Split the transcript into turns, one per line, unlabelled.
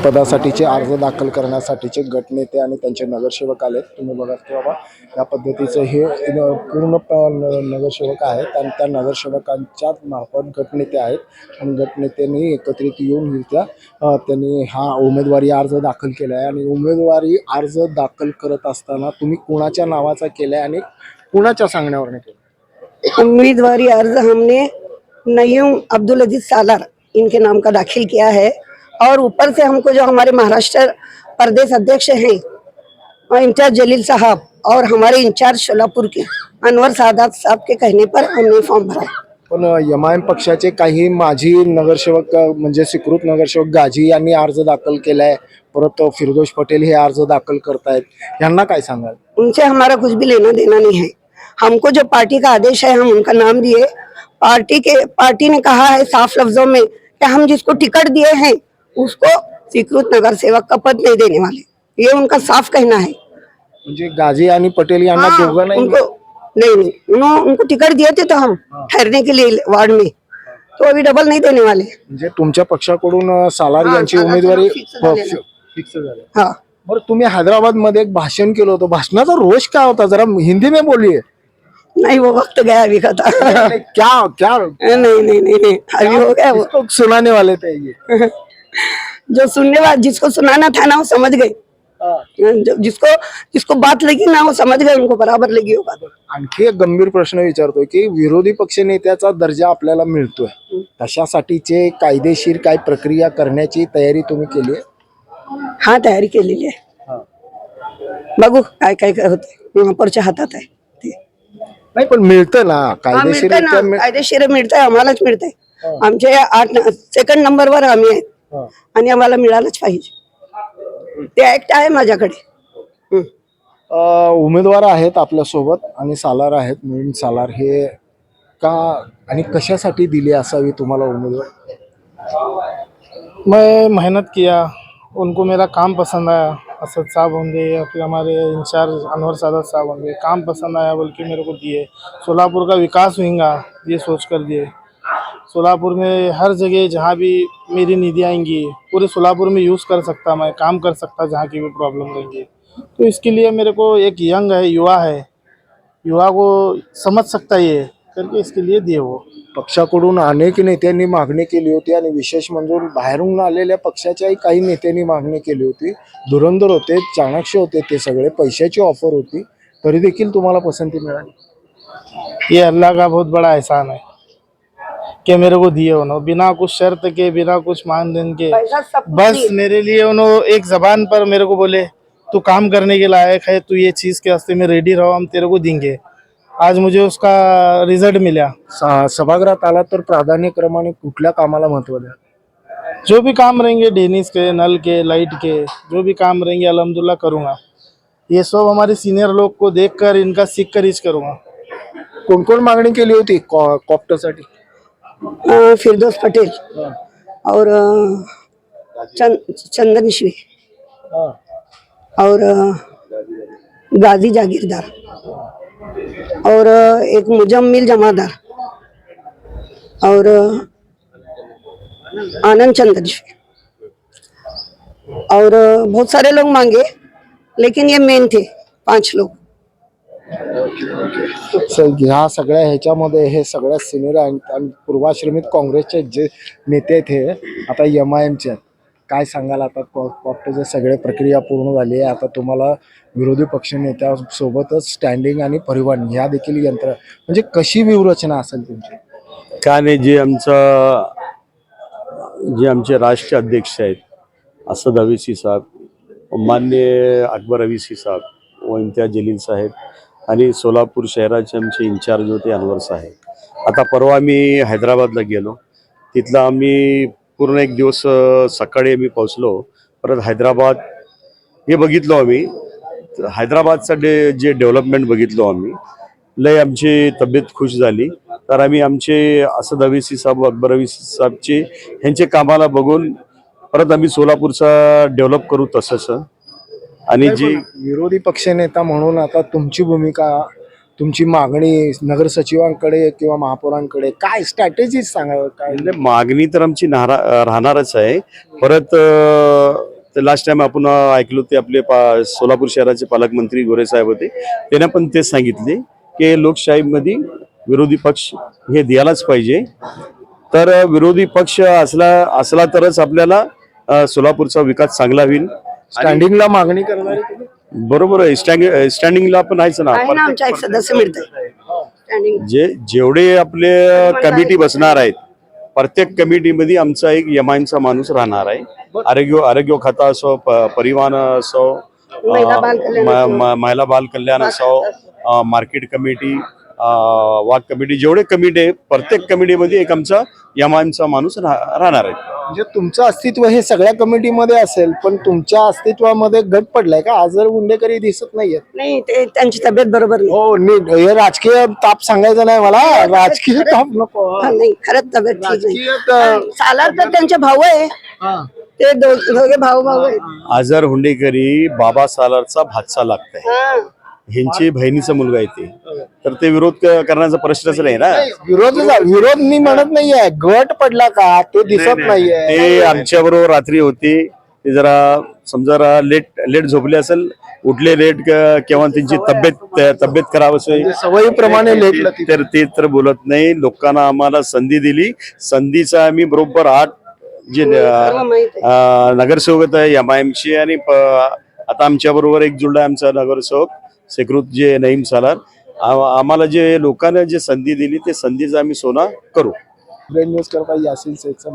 पदासाठीचे अर्ज दाखल करण्यासाठीचे गटनेते आणि त्यांचे नगरसेवक आलेत. तुम्ही बघा की बाबा या पद्धतीचं हे पूर्ण नगरसेवक आहेत आणि त्या नगरसेवकांच्या मार्फत गटनेते आहेत आणि गटनेत्यांनी एकत्रित येऊन त्यांनी हा उमेदवारी अर्ज दाखल केला आहे. आणि उमेदवारी अर्ज दाखल करत असताना तुम्ही कुणाच्या नावाचा केला आहे आणि कुणाच्या सांगण्यावरने केला?
उम्मीदवारी अर्ज हमने नईम अब्दुल अजीज सालार इनके नाम का दाखिल किया है और ऊपर से हमको जो हमारे महाराष्ट्र प्रदेश अध्यक्ष हैं इंचार्ज जलील साहब और हमारे इंचार्ज सोलापुर के अनवर सादात साहब के कहने पर हमने फॉर्म भरा है.
पण एमआयएम पक्षाचे काही माजी नगरसेवक म्हणजे स्वीकृत नगरसेवक गाजी यांनी अर्ज दाखल केला आहे. परत फिरदोष पटेल हे अर्ज दाखल करतायत. यांना काय सांगाल?
उनसे हमारा कुछ भी लेना देना नहीं है. हमको जो पार्टी का आदेश है हम उनका नाम दिए. पार्टी ने कहा है साफ लफ्जों में कि हम जिसको टिकट दिए हैं उसको स्वीकृत नगर सेवक का पद नहीं देने वाले. ये उनका साफ कहना है.
म्हणजे गाजी आणि पटेल यांना दोघं नाही?
उनको टिकट दिए थे तो हम ठहरने के लिए वार्ड में, तो अभी डबल नहीं देने वाले.
म्हणजे तुमच्या पक्षाकडून सालार यांची उमेदवारी फिक्स झाली.
हाँ.
बरं, तुम्ही हैदराबाद मध्ये एक भाषण केलं होतं. भाषणाचा रोष काय होता? जरा हिंदी में बोलिए.
नहीं वो वक्त गया अभी खता.
क्या क्या
नहीं अभी हो गया वो.
तो सुनाने वाले थे ये.
जो सुनने वाला जिसको सुनाना था ना वो समझ गए. जिसको बात लगी ना वो समझ गए, उनको बराबर लगी वो बात.
आणखी एक गंभीर प्रश्न विचारतोय की विरोधी पक्ष नेत्याचा दर्जा आपल्याला मिळतोय, तशासाठीचे कायदेशीर काय प्रक्रिया करण्याची तयारी तुम्ही केली आहे?
हाँ तयारी केलेली आहे. बघू काय काय होते. महापौरच्या हातात आहे ते.
नाही पण मिळतं ना कायदेशीर?
कायदेशीर मिळतंय, आम्हालाच मिळतंय. आमचे 8 सेकंड नंबरवर आम्ही आहेत आणि आम्हाला मिळालंच पाहिजे. ते ऍक्ट आहे माझ्याकडे.
उमेदवार आहेत आपल्या सोबत आणि सालार आहेत. नवीन सालार हे का आणि कशासाठी दिली असावी तुम्हाला उमेदवार?
मैं मेहनत किया, उनको मेरा काम पसंद आया. असद साहब होंगे या फिर हमारे इंचार्ज अनवर सादात साहब होंगे, काम पसंद आया बोल के मेरे को दिए. सोलापुर का विकास होगा ये सोच कर दिए. सोलापुर में हर जगह जहाँ भी मेरी निधि आएंगी पूरे सोलापुर में यूज़ कर सकता, मैं काम कर सकता जहाँ की भी प्रॉब्लम रहेंगी. तो इसके लिए मेरे को एक यंग है, युवा को समझ सकता ये करके इसके लिए दिए. वो
पक्षाकडून अनेक नेत्यांनी मागणी केली होती आणि विशेष म्हणजे बाहेरून आलेल्या पक्षाच्याही काही नेत्यांनी मागणी केली होती. धुरंधर होते, चाणक्य होते, ते सगळे पैशाची ऑफर होती, तरी देखील तुम्हाला पसंती मिळाली.
ये अल्लाह का बहुत बड़ा एहसान है कि मेरे को दिए उन्होंने बिना कुछ शर्त के, बिना कुछ मानदेन के. बस मेरे लिए उन्होंने एक जबान पर मेरे को बोले तू काम करने के लायक है, तू ये चीज़ के वास्ते में रेडी रहो, हम तेरे को देंगे. आज मुझे उसका रिजल्ट मिला.
सभागृहात आला तर प्राधान्यक्रमाने कुठल्या कामाला महत्व द्या?
जो भी काम रहेंगे ड्रेनेज के, नल के, लाइट के, जो भी काम रहेंगे अल्हम्दुलिल्लाह करूँगा. ये सब हमारे सीनियर लोग को देखकर इनका सीख कर रीच करूँगा.
कोण कोण मागणी केली होती कॉप्टरसाठी?
फिरदोस पटेल और चंदन ईश्वी और गाजी जागीरदार और एक मुजम्मिल जमादार और आनंद चंदन ईश्वी और बहुत सारे लोग मांगे, लेकिन ये मेन थे 5 लोग.
ह्या सगळ्या ह्याच्यामध्ये हे सगळ्यात सिनियर आणि पूर्वाश्रमित काँग्रेसचे जे नेते आहेत हे आता एमआयएमचे आहेत. काय सांगाल? आता कॉप्टरच्या सगळ्या प्रक्रिया पूर्ण झाली आहे. आता तुम्हाला विरोधी पक्ष नेत्यासोबतच स्टँडिंग आणि परिवहन ह्या देखील यंत्र, म्हणजे कशी व्यूहरचना असेल तुमची?
काय नाही, जे आमचे राष्ट्रीय अध्यक्ष आहेत असद अवीसी साहेब, मान्य अकबर अवीसी साहेब व इम्तियाज जलील साहेब आणि सोलापूर शहराचे आमचे इंचार्ज होते अनवर साहेब. आता परवा आम्ही हैदराबादला गेलो, तिथलं आम्ही पूर्ण एक दिवस सकाळी आम्ही पोहोचलो. परत हैदराबाद हे बघितलो आम्ही. हैदराबादचा जे डेव्हलपमेंट बघितलो आम्ही, लय आमची तब्येत खुश झाली. तर आम्ही आमचे असद अवीसी साहेब, अकबर अवीसी साहेबचे ह्यांचे कामाला बघून परत आम्ही सोलापूरचा डेव्हलप करू तसंच. आणि जी
विरोधी पक्षनेता म्हणून आता तुमची भूमिका तुमची मागणी नगर सचिवांकडे किंवा महापौरांकडे काय स्ट्रॅटेजी सांगा काय?
म्हणजे मागणी तर आमची राहणारच आहे. परत लास्ट टाइम आपण ऐकलो ते आपले सोलापूर शहराचे पालकमंत्री गोरे साहेब होते, त्यांना पण तेच सांगितले की लोकशाहीमध्ये विरोधी पक्ष हे द्यायलाच पाहिजे. तर विरोधी पक्ष असला तरच आपल्याला सोलापूरचा विकास चांगला होईल.
स्टँडिंगला मागणी करणारे तुम्ही?
बरोबर आहे. स्टँडिंगला पण आहेच ना.
आहे ना, आमचा एक सदस्य मिळतंय स्टँडिंग.
जेवढे आपले कमिटी बसणार आहेत, प्रत्येक कमिटीमध्ये आमचा एक एमआयएमचा माणूस राहणार आहे. आरोग्य खाता असो, परिवहन असो,
महिला बाल कल्याण
महिला बाल कल्याण असो, मार्केट कमिटी, वाघ कमिटी, जेवढे कमिटी आहे प्रत्येक कमिटीमध्ये एक आमचा एमआयएमचा माणूस राहणार आहे.
म्हणजे तुमचं अस्तित्व हे सगळ्या कमिटीमध्ये असेल, पण तुमच्या अस्तित्वामध्ये गट पडलाय का? आजर उंडेकरी दिसत नाहीये.
नाही, ते त्यांची तब्येत बरोबर नाही.
हो नीट, हे राजकीय ताप सांगायचं नाही मला, राजकीय ताप नको.
हा, नाही, खरंच तब्येत ठीक
राजकीय
नाही. सालार तर त्यांचे भाऊ आहे, ते दोघे भाऊ आहेत.
आझर हुंडेकरी बाबा सालारचा भाचा लागताय.
हा.
ह्यांची बहिणीचा मुलगा आहे ते. तर ते विरोध करण्याचा प्रश्नच नाही ना.
विरोध मी म्हणत नाहीये, गट पडला का तो दिसत नाहीये.
ते आमच्या बरोबर रात्री होते. ते जरा समजा लेट झोपले असेल, उठले लेट किंवा त्यांची तब्येत खराब असेल,
सवयीप्रमाणे लेट
तर ते तर बोलत नाही. लोकांना आम्हाला संधी दिली, संधीचा आम्ही बरोबर 8 जे
सर्व माहित आहे.
नगरसेवक आहे एमआयएमचे, आणि आता आमच्या बरोबर एक जुळला आमचा नगरसेवक सेकृत जे नईम सालार. आम्हाला जे लोकांना जे संधी दिली ते संधीचा आम्ही सोना करू.
ब्रेन न्यूज करता यासिन शेखचा